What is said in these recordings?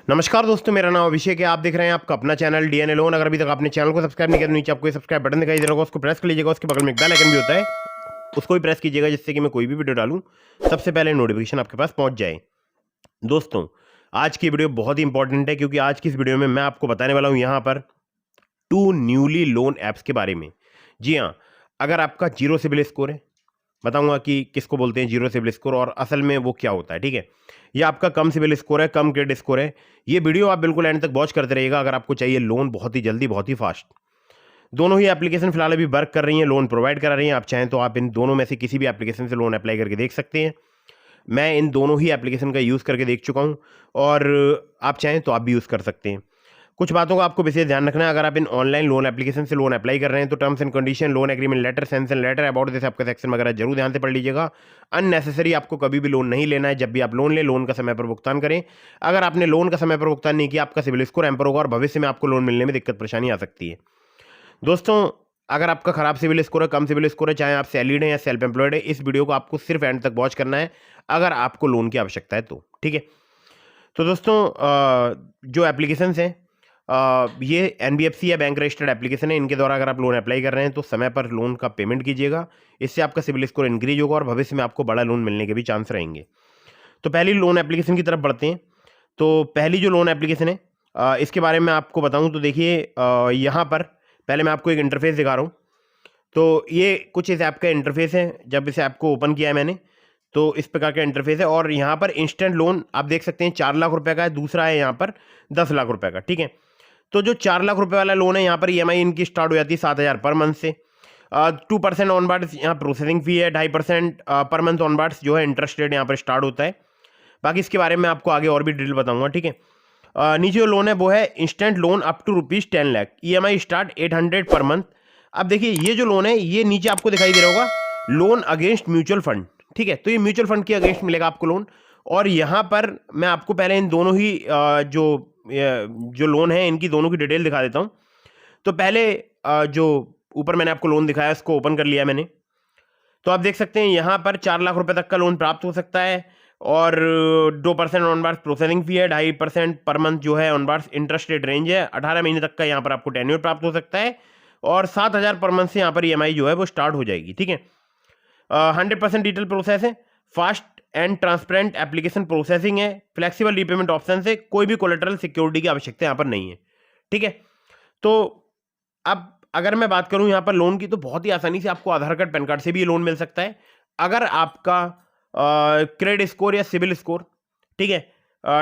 नमस्कार दोस्तों, मेरा नाम अभिषेक है। आप देख रहे हैं आपका अपना चैनल डीएनए लोन। अगर अभी तक आपने चैनल को सब्सक्राइब नहीं किया तो नीचे आपको सब्सक्राइब बटन दिखाई दे रहा होगा, उसको प्रेस कर लीजिएगा। उसके बगल में एक बेल आइकन भी होता है, उसको भी प्रेस कीजिएगा, जिससे कि मैं कोई भी वीडियो डालूं सबसे पहले नोटिफिकेशन आपके पास पहुंच जाए। दोस्तों, आज की वीडियो बहुत ही इंपॉर्टेंट है, क्योंकि आज की इस वीडियो में मैं आपको बताने वाला हूं यहाँ पर 2 न्यूली लोन ऐप्स के बारे में। जी हाँ, अगर आपका जीरो सिबिल स्कोर है, बताऊंगा कि किसको बोलते हैं जीरो सिबिल स्कोर और असल में वो क्या होता है। ठीक है, ये आपका कम सिबिल स्कोर है, कम क्रेडिट स्कोर है। ये वीडियो आप बिल्कुल एंड तक वॉच करते रहिएगा अगर आपको चाहिए लोन बहुत ही जल्दी, बहुत ही फास्ट। दोनों ही एप्लीकेशन फिलहाल अभी वर्क कर रही हैं, लोन प्रोवाइड करा रही हैं। आप चाहें तो आप इन दोनों में से किसी भी एप्लीकेशन से लोन अप्लाई करके देख सकते हैं। मैं इन दोनों ही एप्लीकेशन का यूज़ करके देख चुका हूं और आप चाहें तो आप भी यूज़ कर सकते हैं। कुछ बातों का आपको विशेष ध्यान रखना है। अगर आप इन ऑनलाइन लोन एप्लीकेशन से लोन अप्लाई कर रहे हैं तो terms and condition, loan agreement letter, sanction letter, about this आपका सेक्शन वगैरह जरूर ध्यान से पढ़ लीजिएगा। अननेसेसरी आपको कभी भी लोन नहीं लेना है। जब भी आप लोन लें, लोन का समय पर भुगतान करें। अगर आपने लोन का समय पर भुगतान नहीं किया, आपका सिबिल स्कोर हैम्पर होगा और भविष्य में आपको लोन मिलने में दिक्कत परेशानी आ सकती है। दोस्तों, अगर आपका खराब सिबिल स्कोर है, कम सिबिल स्कोर है, चाहे आप सैलरीड हैं या सेल्फ एम्प्लॉयड है, इस वीडियो को आपको सिर्फ एंड तक वॉच करना है अगर आपको लोन की आवश्यकता है तो। ठीक है, तो दोस्तों जो एप्लीकेशंस हैं, ये एनबीएफसी या बैंक रजिस्टर्ड एप्लीकेशन है। इनके द्वारा अगर आप लोन अप्लाई कर रहे हैं तो समय पर लोन का पेमेंट कीजिएगा। इससे आपका सिबिल स्कोर इंक्रीज होगा और भविष्य में आपको बड़ा लोन मिलने के भी चांस रहेंगे। तो पहली लोन एप्लीकेशन की तरफ बढ़ते हैं। तो पहली जो लोन एप्लीकेशन है, इसके बारे में आपको बताऊं तो देखिए, यहाँ पर पहले मैं आपको एक इंटरफेस दिखा रहा हूँ। तो ये कुछ इस ऐप का इंटरफेस है। जब इस ऐप को ओपन किया है मैंने, तो इस प्रकार का इंटरफेस है और यहाँ पर इंस्टेंट लोन आप देख सकते हैं 4 लाख रुपए का है। दूसरा है यहाँ पर 10 लाख रुपए का। ठीक है, तो जो 4 लाख रुपए वाला लोन है, यहाँ पर ईएमआई इनकी स्टार्ट हो जाती है 7,000 पर मंथ से। 2% ऑन बार्ड्स यहाँ प्रोसेसिंग फी है, 2.5% पर मंथ ऑन बार्ड्स जो है इंटरेस्ट रेट यहाँ पर स्टार्ट होता है। बाकी इसके बारे में आपको आगे और भी डिटेल बताऊंगा। ठीक है, नीचे जो लोन है वो है instant loan up to ₹10 lakh, EMI start 800 per month. अब देखिए, ये जो लोन है, ये नीचे आपको दिखाई दे रहा होगा, लोन अगेंस्ट म्यूचुअल फंड। ठीक है, तो ये म्यूचुअल फंड के अगेंस्ट मिलेगा आपको लोन। और यहाँ पर मैं आपको पहले इन दोनों ही जो लोन है, इनकी दोनों की डिटेल दिखा देता हूँ। तो पहले जो ऊपर मैंने आपको लोन दिखाया, इसको ओपन कर लिया मैंने। तो आप देख सकते हैं यहाँ पर 4 लाख रुपए तक का लोन प्राप्त हो सकता है और 2% ऑन बार्स प्रोसेसिंग फी है, 2.5% पर मंथ जो है on bars interest rate range है। 18 महीने तक का यहाँ पर आपको टेन्योर प्राप्त हो सकता है और 7,000 पर मंथ से यहाँ पर ईएमआई जो है वो स्टार्ट हो जाएगी। ठीक है, 100% डिजिटल प्रोसेस है, fast and transparent application processing है, फ्लेक्सिबल रीपेमेंट ऑप्शन है, कोई भी कोलेटरल सिक्योरिटी की आवश्यकता यहाँ पर नहीं है। ठीक है, तो अब अगर मैं बात करूं यहाँ पर लोन की, तो बहुत ही आसानी से आपको आधार कार्ड, पैन कार्ड से भी ये लोन मिल सकता है। अगर आपका क्रेडिट स्कोर या सिबिल स्कोर, ठीक है,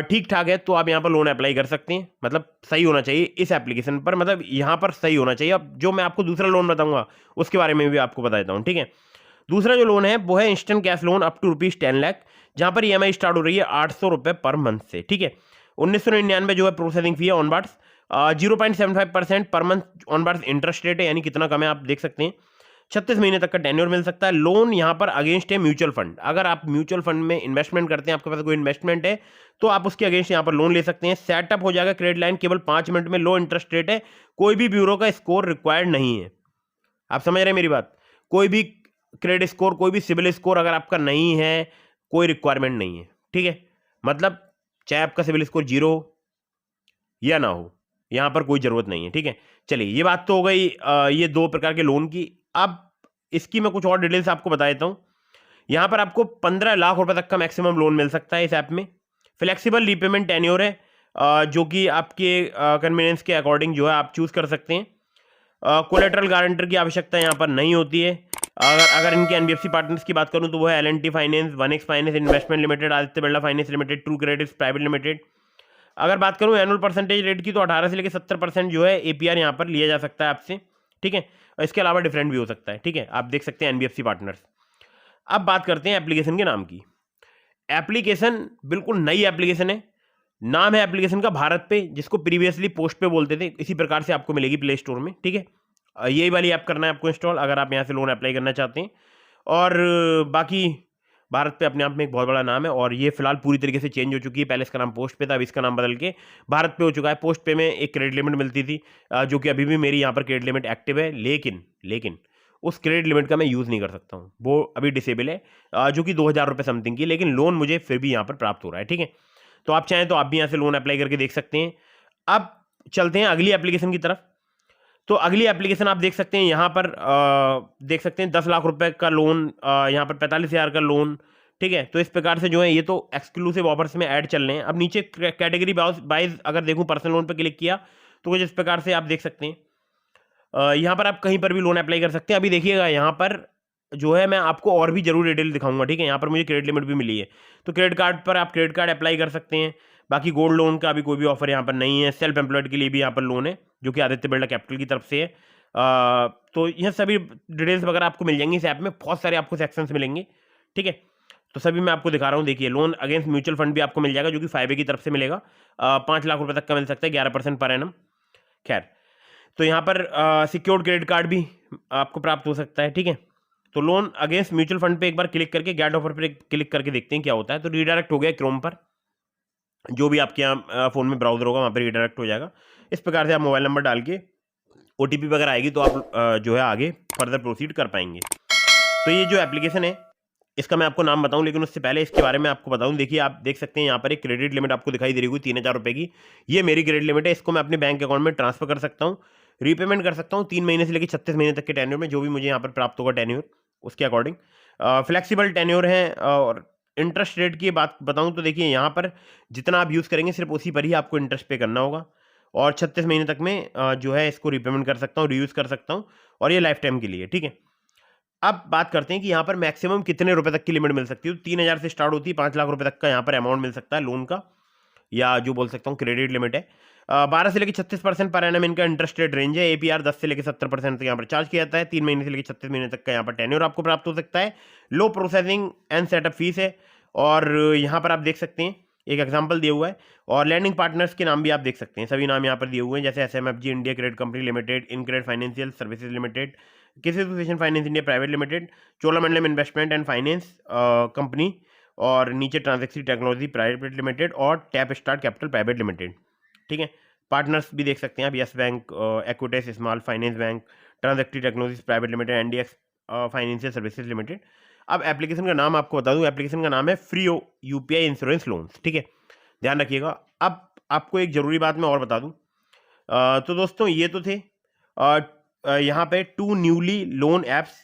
ठीक ठाक है, तो आप यहाँ पर लोन अप्लाई कर सकते हैं। मतलब सही होना चाहिए इस एप्लीकेशन पर, मतलब यहाँ पर सही होना चाहिए। अब जो मैं आपको दूसरा लोन बताऊंगा उसके बारे में भी आपको बता देता हूँ। ठीक है, दूसरा जो लोन है वो है instant cash loan up to ₹10 lakh, जहां पर ईएमआई स्टार्ट हो रही है 800 रुपए पर मंथ से। ठीक है, 1999 जो है प्रोसेसिंग फी है on birds, 0.75% per month on birds interest rate है, यानी कितना कम है आप देख सकते हैं। 36 महीने तक का टेन्योर मिल सकता है। लोन यहाँ पर अगेंस्ट है म्यूचुअल फंड। अगर आप म्यूचुअल फंड में इन्वेस्टमेंट करते हैं, आपके पास कोई इन्वेस्टमेंट है, तो आप उसके अगेंस्ट यहाँ पर लोन ले सकते हैं। सेटअप हो जाएगा क्रेडिट लाइन केवल 5 मिनट में। लो इंटरेस्ट रेट है, कोई भी ब्यूरो का स्कोर रिक्वायर्ड नहीं है। आप समझ रहे हैं मेरी बात? कोई भी क्रेडिट स्कोर, कोई भी सिबिल स्कोर अगर आपका नहीं है, कोई रिक्वायरमेंट नहीं है। ठीक है, मतलब चाहे आपका सिबिल स्कोर 0 हो या ना हो, यहां पर कोई जरूरत नहीं है। ठीक है, चलिए ये बात तो हो गई ये 2 प्रकार के लोन की। अब इसकी मैं कुछ और डिटेल्स आपको बता देता हूं। यहां पर आपको 15 लाख रुपए तक का मैक्सिमम लोन मिल सकता है इस ऐप में। फ्लेक्सिबल रीपेमेंट टेन्योर है, जो कि आपके कन्वीनियंस के अकॉर्डिंग जो है आप चूज कर सकते हैं। कोलेटरल गारंटर की आवश्यकता यहाँ पर नहीं होती है। अगर इनके एनबीएफसी पार्टनर्स की बात करूँ तो वो है L&T finance, 1x finance investment limited, Aditya Birla finance limited, true credit private limited. अगर बात करूँ एनुअल परसेंटेज रेट की, तो 18 से लेकर 70% जो है एपीआर यहाँ पर लिया जा सकता है आपसे। ठीक है, और इसके अलावा डिफरेंट भी हो सकता है। ठीक है, आप देख सकते हैं एनबीएफसी पार्टनर्स। अब बात करते हैं एप्लीकेशन के नाम की। एप्लीकेशन बिल्कुल नई एप्लीकेशन है। नाम है एप्लीकेशन का भारत पे, जिसको प्रीवियसली पोस्ट पे बोलते थे। इसी प्रकार से आपको मिलेगी प्ले स्टोर में। ठीक है, यही वाली ऐप करना है आपको इंस्टॉल, अगर आप यहाँ से लोन अप्लाई करना चाहते हैं। और बाकी भारत पे अपने आप में एक बहुत बड़ा नाम है और ये फिलहाल पूरी तरीके से चेंज हो चुकी है। पहले इसका नाम पोस्ट पे था, अब इसका नाम बदल के भारत पे हो चुका है। पोस्ट पे में एक क्रेडिट लिमिट मिलती थी, जो कि अभी भी मेरी यहाँ पर क्रेडिट लिमिट एक्टिव है, लेकिन उस क्रेडिट लिमिट का मैं यूज़ नहीं कर सकता हूँ, वो अभी डिसेबल है, जो कि 2,000 रुपये समथिंग की, लेकिन लोन मुझे फिर भी यहाँ पर प्राप्त हो रहा है। ठीक है, तो आप चाहें तो आप भी यहाँ से लोन अप्लाई करके देख सकते हैं। अब चलते हैं अगली एप्लीकेशन की तरफ। तो अगली एप्लीकेशन आप देख सकते हैं यहाँ पर, देख सकते हैं 10 लाख रुपए का लोन, यहाँ पर 45,000 का लोन। ठीक है, तो इस प्रकार से जो है ये तो एक्सक्लूसिव ऑफर्स में ऐड चल रहे हैं। अब नीचे कैटेगरी वाइज अगर देखूं, पर्सनल लोन पर क्लिक किया तो कुछ इस प्रकार से आप देख सकते हैं। यहाँ पर आप कहीं पर भी लोन अप्लाई कर सकते हैं। अभी देखिएगा यहाँ पर जो है मैं आपको और भी जरूर डिटेल दिखाऊंगा। ठीक है, यहाँ पर मुझे क्रेडिट लिमिट भी मिली है, तो क्रेडिट कार्ड पर आप क्रेडिट कार्ड अप्लाई कर सकते हैं। बाकी गोल्ड लोन का अभी कोई भी ऑफर यहाँ पर नहीं है। सेल्फ एम्प्लॉयड के लिए भी यहाँ पर लोन है जो कि आदित्य बिरला कैपिटल की तरफ से है। तो यह सभी डिटेल्स वगैरह आपको मिल जाएंगी इस ऐप में, बहुत सारे आपको सेक्शंस मिलेंगे। ठीक है, तो सभी मैं आपको दिखा रहा हूँ। देखिए, लोन अगेंस्ट म्यूचुअल फंड भी आपको मिल जाएगा जो कि फाइबे की तरफ से मिलेगा। 5 लाख रुपए तक का मिल सकता है, 11% पर एनम। खैर, तो यहाँ पर सिक्योर्ड क्रेडिट कार्ड भी आपको प्राप्त हो सकता है। ठीक है, तो लोन अगेंस्ट म्यूचुअल फंड पे एक बार क्लिक करके गेट ऑफर पे क्लिक करके देखते हैं क्या होता है। तो रीडायरेक्ट हो गया क्रोम पर, जो भी आपके यहाँ फ़ोन में ब्राउजर होगा वहाँ पर रीडायरेक्ट हो जाएगा। इस प्रकार से आप मोबाइल नंबर डाल के OTP वगैरह आएगी तो आप जो है आगे फर्दर प्रोसीड कर पाएंगे। तो ये जो एप्लीकेशन है इसका मैं आपको नाम बताऊं, लेकिन उससे पहले इसके बारे में आपको बताऊं। देखिए, आप देख सकते हैं यहाँ पर एक क्रेडिट लिमिट आपको दिखाई दे रही होगी 3,000 रुपये की। ये मेरी क्रेडिट लिमिट है, इसको मैं अपने बैंक अकाउंट में ट्रांसफर कर सकता हूँ, रीपेमेंट कर सकता हूँ 3 महीने से लेकर 36 महीने तक के टेन्योर में, जो भी मुझे यहाँ पर प्राप्त होगा टेन्योर उसके अकॉर्डिंग। फ्लेक्सिबल टेन्योर है। और इंटरेस्ट रेट की बात बताऊँ तो देखिए, यहाँ पर जितना आप यूज़ करेंगे सिर्फ उसी पर ही आपको इंटरेस्ट पे करना होगा। और 36 महीने तक में जो है इसको रीपेमेंट कर सकता हूँ, रीयूज़ कर सकता हूँ, और ये लाइफ टाइम के लिए। ठीक है, अब बात करते हैं कि यहाँ पर मैक्सिमम कितने रुपए तक की लिमिट मिल सकती है। 3,000 से स्टार्ट होती है, 5 लाख रुपए तक का यहाँ पर अमाउंट मिल सकता है लोन का, या जो बोल सकता हूँ क्रेडिट लिमिट है। 12 से लेकर 36% पर एनम इनका इंटरेस्ट रेट रेंज है। APR 10 से लेकर 70% यहाँ पर चार्ज किया जाता है। 3 महीने से लेकर 36 महीने तक का यहाँ पर टेन्योर आपको प्राप्त हो सकता है। लो प्रोसेसिंग एंड सेटअप फीस है। और यहाँ पर आप देख सकते हैं एक एग्जाम्पल दिया हुआ है, और लैंडिंग पार्टनर्स के नाम भी आप देख सकते हैं। सभी नाम यहाँ पर दिए हुए हैं, जैसे SMFG India credit company limited, InCred financial services limited, किसी association finance India private limited, Cholamandalam investment and finance company, और नीचे ट्रांजेक्सी टेक्नोलॉजी प्राइवेट लिमिटेड और tap start capital private limited. ठीक है, पार्टनर्स भी देख सकते हैं आप, yes bank, Equitas small finance bank, Transactree technologies private limited, NDX financial services limited. अब एप्लीकेशन का नाम आपको बता दूं, एप्लीकेशन का नाम है फ्री UPI इंश्योरेंस लोन्स। ठीक है, ध्यान रखिएगा। अब आपको एक जरूरी बात मैं और बता दूं, तो दोस्तों ये तो थे यहाँ पे 2 न्यूली लोन ऐप्स।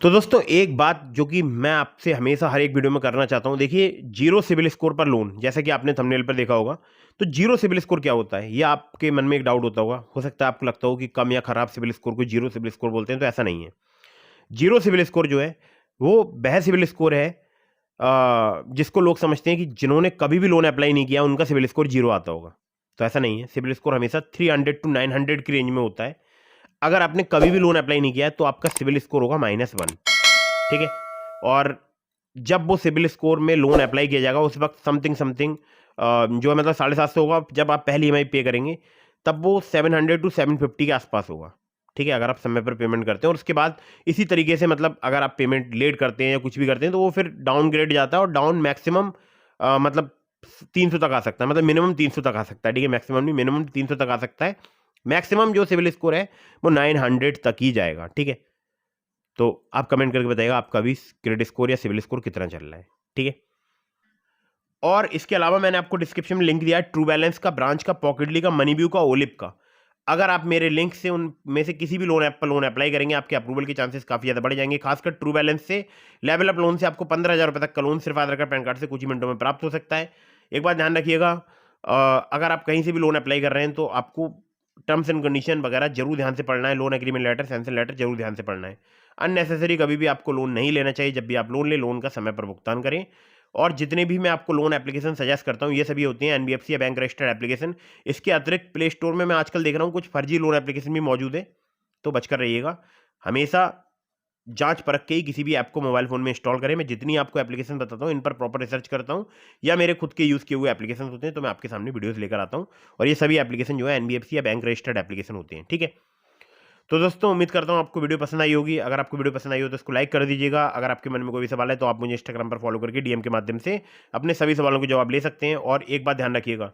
तो दोस्तों एक बात जो कि मैं आपसे हमेशा हर एक वीडियो में करना चाहता हूँ, देखिए, जीरो सिविल स्कोर पर लोन, जैसा कि आपने थंबनेल पर देखा होगा, तो जीरो सिविल स्कोर क्या होता है ये आपके मन में एक डाउट होता होगा। हो सकता है आपको लगता हो कि कम या खराब सिविल स्कोर को जीरो सिविल स्कोर बोलते हैं, तो ऐसा नहीं है। जीरो सिविल स्कोर जो है वो वह सिविल स्कोर है जिसको लोग समझते हैं कि जिन्होंने कभी भी लोन अप्लाई नहीं किया उनका सिविल स्कोर जीरो आता होगा। तो ऐसा नहीं है, सिविल स्कोर हमेशा 300 to 900 की रेंज में होता है। अगर आपने कभी भी लोन अप्लाई नहीं किया है तो आपका सिविल स्कोर होगा -1। ठीक है, और जब वो सिविल स्कोर में लोन अप्लाई किया जाएगा उस वक्त समथिंग जो है मतलब 750 होगा। जब आप पहली EMI पे करेंगे तब वो 700 to 750 के आसपास होगा। ठीक है, अगर आप समय पर पेमेंट करते हैं। और उसके बाद इसी तरीके से मतलब अगर आप पेमेंट लेट करते हैं या कुछ भी करते हैं तो वो फिर डाउनग्रेड जाता है, और डाउन मैक्सिमम मतलब 300 तक आ सकता है, मतलब मिनिमम 300 तक आ सकता है। ठीक है, मैक्सिमम नहीं, मिनिमम 300 तक आ सकता है। मैक्सिमम जो सिविल स्कोर है वो 900 तक ही जाएगा। ठीक है, तो आप कमेंट करके बताइएगा आपका भी क्रेडिट स्कोर या सिविल स्कोर कितना चल रहा है। ठीक है, और इसके अलावा मैंने आपको डिस्क्रिप्शन में लिंक दिया है ट्रू बैलेंस का, ब्रांच का, पॉकेटली का, मनीव्यू का, ओलिप का। अगर आप मेरे लिंक से उनमें से किसी भी लोन ऐप पर लोन अप्लाई करेंगे आपके अप्रूवल के चांसेस काफी ज्यादा बढ़ जाएंगे। खासकर ट्रू बैलेंस से लेवल अप लोन से आपको 15,000 रुपए तक का लोन सिर्फ आधार कार्ड पैन कार्ड से कुछ ही मिनटों में प्राप्त हो सकता है। एक बात ध्यान रखिएगा, अगर आप कहीं से भी लोन अप्लाई कर रहे हैं तो आपको टर्म्स एंड कंडीशन वगैरह जरूर ध्यान से पढ़ना है। Loan agreement letter, sanction letter जरूर ध्यान से पढ़ना है। अननेसेसरी कभी भी आपको लोन नहीं लेना चाहिए। जब भी आप लोन लें, लोन का समय पर भुगतान करें। और जितने भी मैं आपको लोन एप्लीकेशन सजेस्ट करता हूँ ये सभी होती हैं NBFC या बैंक रजिस्टर्ड एप्लीकेशन। इसके अतिरिक्त प्ले स्टोर में मैं आजकल देख रहा हूँ कुछ फर्जी लोन एप्लीकेशन भी मौजूद है, तो बचकर रहिएगा। हमेशा जांच परख के ही किसी भी ऐप को मोबाइल फोन में इंस्टॉल करें। मैं जितनी आपको एप्लीकेशन बताता हूँ इन पर प्रॉपर रिसर्च करता हूँ, या मेरे खुद के यूज़ किए हुए एप्लीकेशन होते हैं तो मैं आपके सामने वीडियोज़ लेकर आता हूँ। और ये सभी एप्लीकेशन जो है NBFC या बैंक रजिस्टर्ड एप्लीकेशन होते हैं। ठीक है, तो दोस्तों उम्मीद करता हूँ आपको वीडियो पसंद आई होगी। अगर आपको वीडियो पसंद आई हो तो इसको लाइक कर दीजिएगा। अगर आपके मन में कोई भी सवाल है तो आप मुझे इंस्टाग्राम पर फॉलो करके DM के माध्यम से अपने सभी सवालों के जवाब ले सकते हैं। और एक बात ध्यान रखिएगा,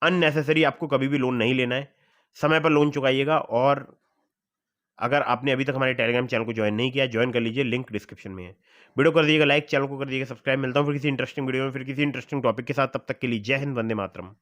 अननेसेसरी आपको कभी भी लोन नहीं लेना है। समय पर लोन चुकाइएगा, और अगर आपने अभी तक हमारे टेलीग्राम चैनल को ज्वाइन नहीं किया, ज्वाइन कर लीजिए, लिंक डिस्क्रिप्शन में है। वीडियो कर दीजिएगा लाइक, चैनल को कर दीजिएगा सब्सक्राइब। मिलता हूँ फिर किसी इंटरेस्टिंग वीडियो में, फिर किसी इंटरेस्टिंग टॉपिक के साथ। तब तक के लिए जय हिंद, वंदे मातरम।